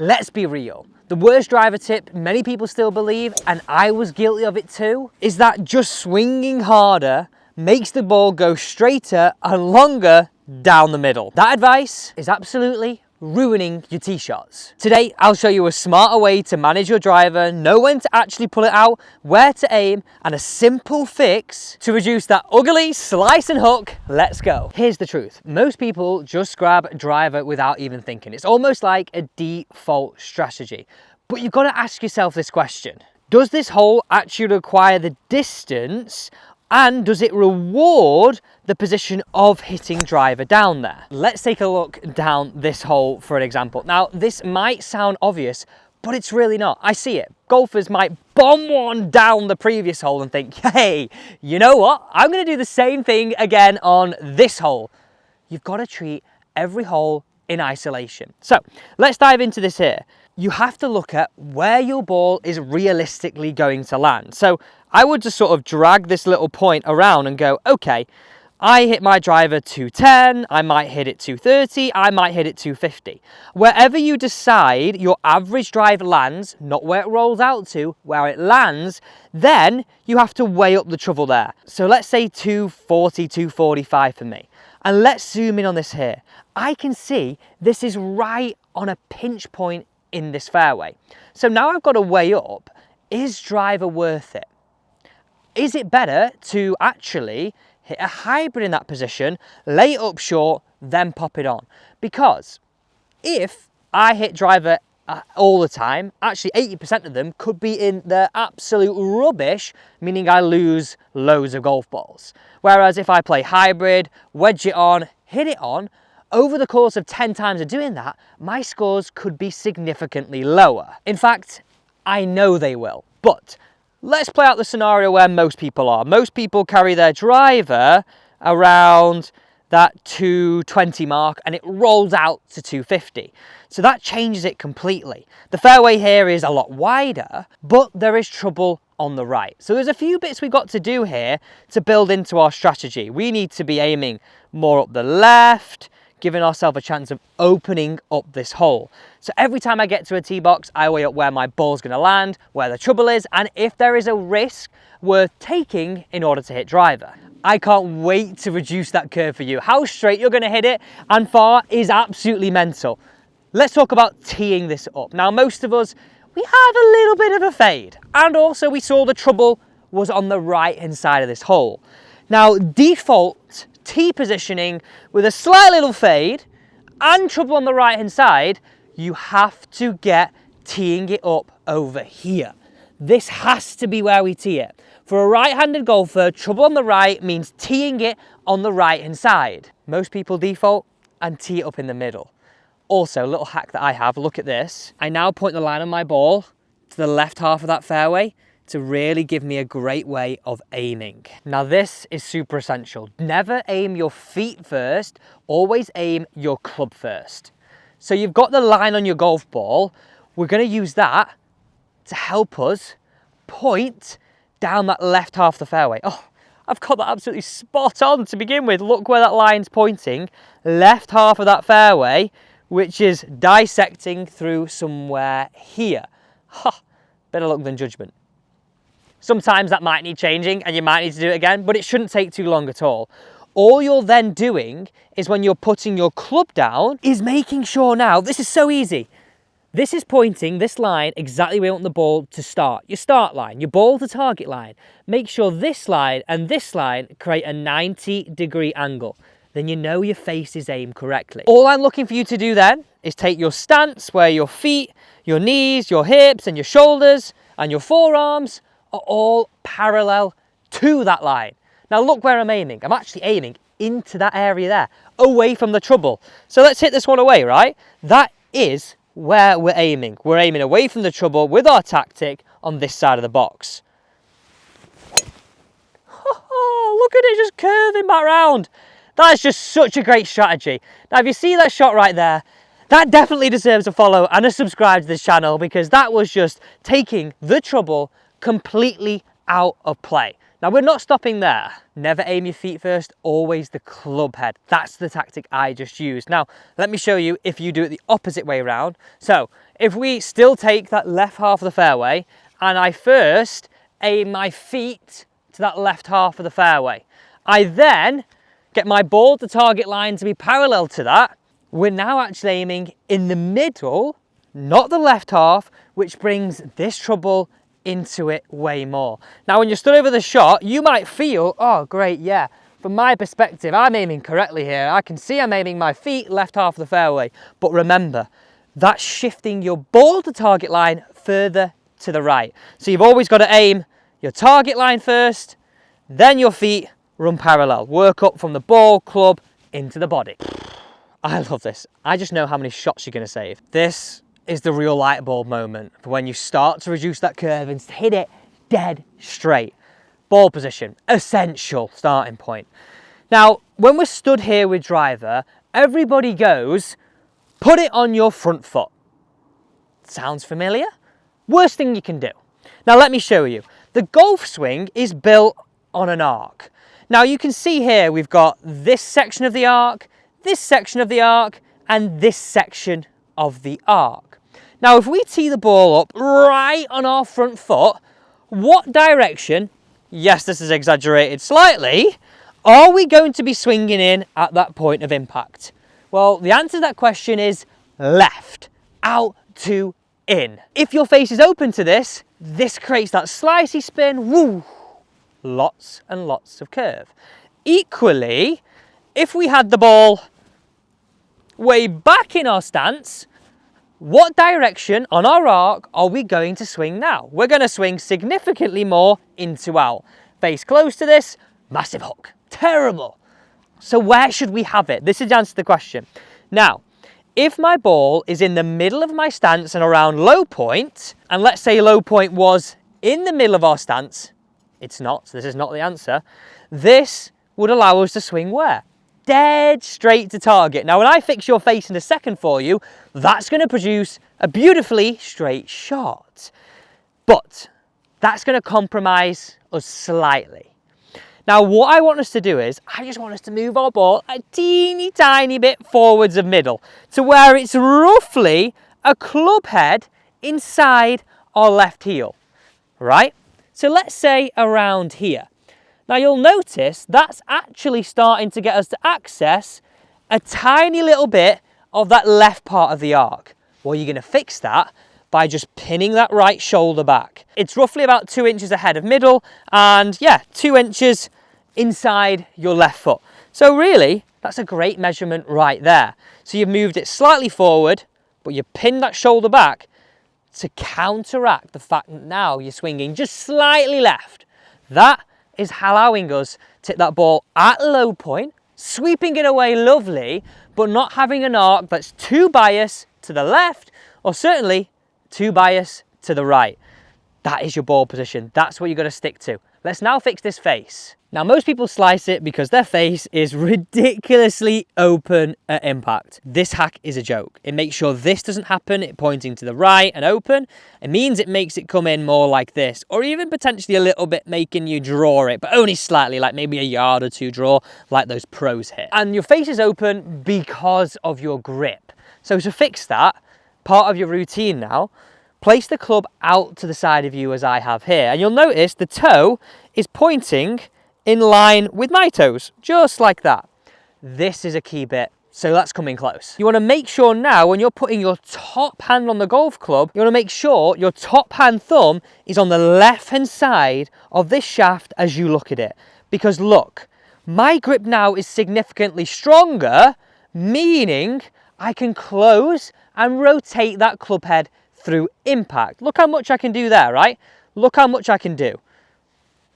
Let's be real. The worst driver tip many people still believe, and I was guilty of it too, is that just swinging harder makes the ball go straighter and longer down the middle. That advice is absolutely ruining your tee shots. Today, I'll show you a smarter way to manage your driver, know when to actually pull it out, where to aim, and a simple fix to reduce that ugly slice and hook. Let's go. Here's the truth. Most people just grab a driver without even thinking. It's almost like a default strategy. But you've got to ask yourself this question. Does this hole actually require the distance, and does it reward the position of hitting driver down there? Let's take a look down this hole for an example. Now, this might sound obvious, but it's really not. I see it. Golfers might bomb one down the previous hole and think, hey, you know what? I'm going to do the same thing again on this hole. You've got to treat every hole in isolation. So let's dive into this here. You have to look at where your ball is realistically going to land. So I would just sort of drag this little point around and go, okay, I hit my driver 210, I might hit it 230, I might hit it 250. Wherever you decide your average drive lands, not where it rolls out to, where it lands, then you have to weigh up the trouble there. So let's say 240, 245 for me. And let's zoom in on this here. I can see this is right on a pinch point in this fairway. So now I've got to weigh up, is driver worth it? Is it better to actually hit a hybrid in that position, lay it up short, then pop it on? Because if I hit driver all the time, actually 80% of them could be in the absolute rubbish, meaning I lose loads of golf balls. Whereas if I play hybrid, wedge it on, hit it on, over the course of 10 times of doing that, my scores could be significantly lower. In fact, I know they will. But let's play out the scenario where most people are. Most people carry their driver around that 220 mark and it rolls out to 250. So that changes it completely. The fairway here is a lot wider, but there is trouble on the right. So there's a few bits we've got to do here to build into our strategy. We need to be aiming more up the left, giving ourselves a chance of opening up this hole. So every time I get to a tee box, I weigh up where my ball's gonna land, where the trouble is, and if there is a risk worth taking in order to hit driver. I can't wait to reduce that curve for you. How straight you're gonna hit it and far is absolutely mental. Let's talk about teeing this up. Now, most of us, we have a little bit of a fade. And also we saw the trouble was on the right-hand side of this hole. Now, default tee positioning with a slight little fade and trouble on the right hand side, you have to get teeing it up over here. This has to be where we tee it. For a right-handed golfer, trouble on the right means teeing it on the right hand side. Most people default and tee it up in the middle. Also, a little hack that I have, look at this. I now point the line on my ball to the left half of that fairway to really give me a great way of aiming. Now this is super essential. Never aim your feet first, always aim your club first. So you've got the line on your golf ball. We're gonna use that to help us point down that left half of the fairway. Oh, I've got that absolutely spot on to begin with. Look where that line's pointing. Left half of that fairway, which is dissecting through somewhere here. Ha, better luck than judgment. Sometimes that might need changing and you might need to do it again, but it shouldn't take too long at all. All you're then doing is when you're putting your club down is making sure now, this is so easy. This is pointing this line exactly where you want the ball to start. Your start line, your ball to target line. Make sure this line and this line create a 90-degree angle. Then you know your face is aimed correctly. All I'm looking for you to do then is take your stance where your feet, your knees, your hips and your shoulders and your forearms are all parallel to that line. Now look where I'm aiming. I'm actually aiming into that area there, away from the trouble. So let's hit this one away, right? That is where we're aiming. We're aiming away from the trouble with our tactic on this side of the box. Oh, look at it just curving back round. That is just such a great strategy. Now if you see that shot right there, that definitely deserves a follow and a subscribe to this channel, because that was just taking the trouble completely out of play. Now we're not stopping there. Never aim your feet first, always the club head. That's the tactic I just used. Now, let me show you if you do it the opposite way around. So, if we still take that left half of the fairway, and I first aim my feet to that left half of the fairway. I then get my ball to target line to be parallel to that. We're now actually aiming in the middle, not the left half, which brings this trouble into it way more. Now, when you're stood over the shot, you might feel, oh great, yeah, from my perspective, I'm aiming correctly here. I can see I'm aiming my feet left half of the fairway. But remember, that's shifting your ball to target line further to the right. So you've always got to aim your target line first, then your feet run parallel. Work up from the ball, club, into the body. I love this. I just know how many shots you're going to save. This is the real light bulb moment for when you start to reduce that curve and hit it dead straight. Ball position, essential starting point. Now, when we're stood here with driver, everybody goes, put it on your front foot. Sounds familiar? Worst thing you can do. Now, let me show you. The golf swing is built on an arc. Now, you can see here we've got this section of the arc, this section of the arc, and this section of the arc. Now, if we tee the ball up right on our front foot, what direction, yes, this is exaggerated slightly, are we going to be swinging in at that point of impact? Well, the answer to that question is left, out to in. If your face is open to this, this creates that slicey spin, woo, lots and lots of curve. Equally, if we had the ball way back in our stance, what direction on our arc are we going to swing now? We're going to swing significantly more into out. Face close to this, massive hook. Terrible. So where should we have it? This is the answer to the question. Now, if my ball is in the middle of my stance and around low point, and let's say low point was in the middle of our stance, it's not, so this is not the answer, this would allow us to swing where? Dead straight to target. Now, when I fix your face in a second for you, that's going to produce a beautifully straight shot. But that's going to compromise us slightly. Now, what I want us to do is, I just want us to move our ball a teeny tiny bit forwards of middle to where it's roughly a club head inside our left heel, right? So let's say around here. Now you'll notice that's actually starting to get us to access a tiny little bit of that left part of the arc. Well, you're going to fix that by just pinning that right shoulder back. It's roughly about 2 inches ahead of middle and yeah, 2 inches inside your left foot. So really, that's a great measurement right there. So you've moved it slightly forward, but you pinned that shoulder back to counteract the fact that now you're swinging just slightly left. That is allowing us to hit that ball at low point, sweeping it away lovely, but not having an arc that's too biased to the left, or certainly too biased to the right. That is your ball position. That's what you've got to stick to. Let's now fix this face. Now, most people slice it because their face is ridiculously open at impact. This hack is a joke. It makes sure this doesn't happen, it pointing to the right and open. It means it makes it come in more like this, or even potentially a little bit making you draw it, but only slightly, like maybe a yard or two draw, like those pros hit. And your face is open because of your grip. So to fix that, part of your routine now, place the club out to the side of you as I have here. And you'll notice the toe is pointing in line with my toes, just like that. This is a key bit, so that's coming close. You want to make sure now when you're putting your top hand on the golf club, you want to make sure your top hand thumb is on the left-hand side of this shaft as you look at it. Because look, my grip now is significantly stronger, meaning I can close and rotate that club head through impact. Look how much I can do there, right? Look how much I can do.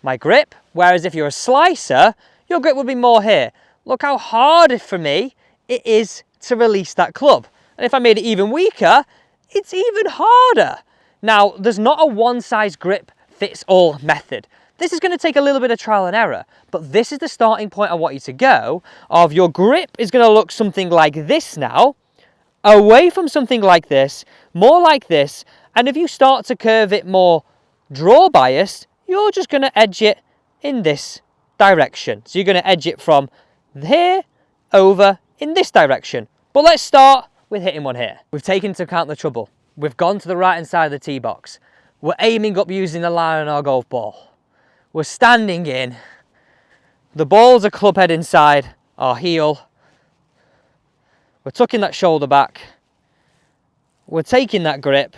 My grip, whereas if you're a slicer, your grip would be more here. Look how hard for me it is to release that club. And if I made it even weaker, it's even harder. Now, there's not a one-size-grip-fits-all method. This is going to take a little bit of trial and error, but this is the starting point I want you to go of your grip is going to look something like this now, away from something like this, more like this, and if you start to curve it more draw biased, you're just going to edge it in this direction. So you're going to edge it from here over in this direction. But let's start with hitting one here. We've taken into account the trouble. We've gone to the right hand side of the tee box. We're aiming up using the line on our golf ball. We're standing in. The ball's a club head inside our heel. We're tucking that shoulder back. We're taking that grip.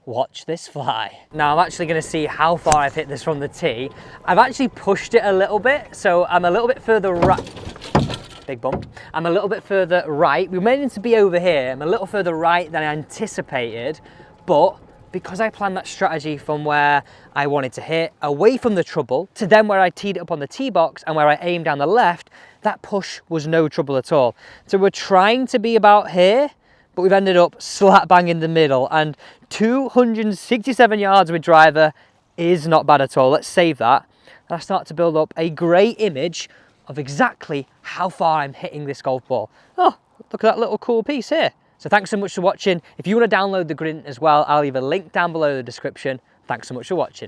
Watch this fly. Now I'm actually going to see how far I've hit this from the tee. I've actually pushed it a little bit, so I'm a little bit further right. Big bump. I'm a little bit further right. We meant it to be over here. I'm a little further right than I anticipated, but because I planned that strategy from where I wanted to hit, away from the trouble, to then where I teed it up on the tee box and where I aimed down the left, that push was no trouble at all. So we're trying to be about here, but we've ended up slap bang in the middle, and 267 yards with driver is not bad at all. Let's save that. And I start to build up a great image of exactly how far I'm hitting this golf ball. Oh, look at that little cool piece here. So thanks so much for watching. If you want to download the grid as well, I'll leave a link down below in the description. Thanks so much for watching.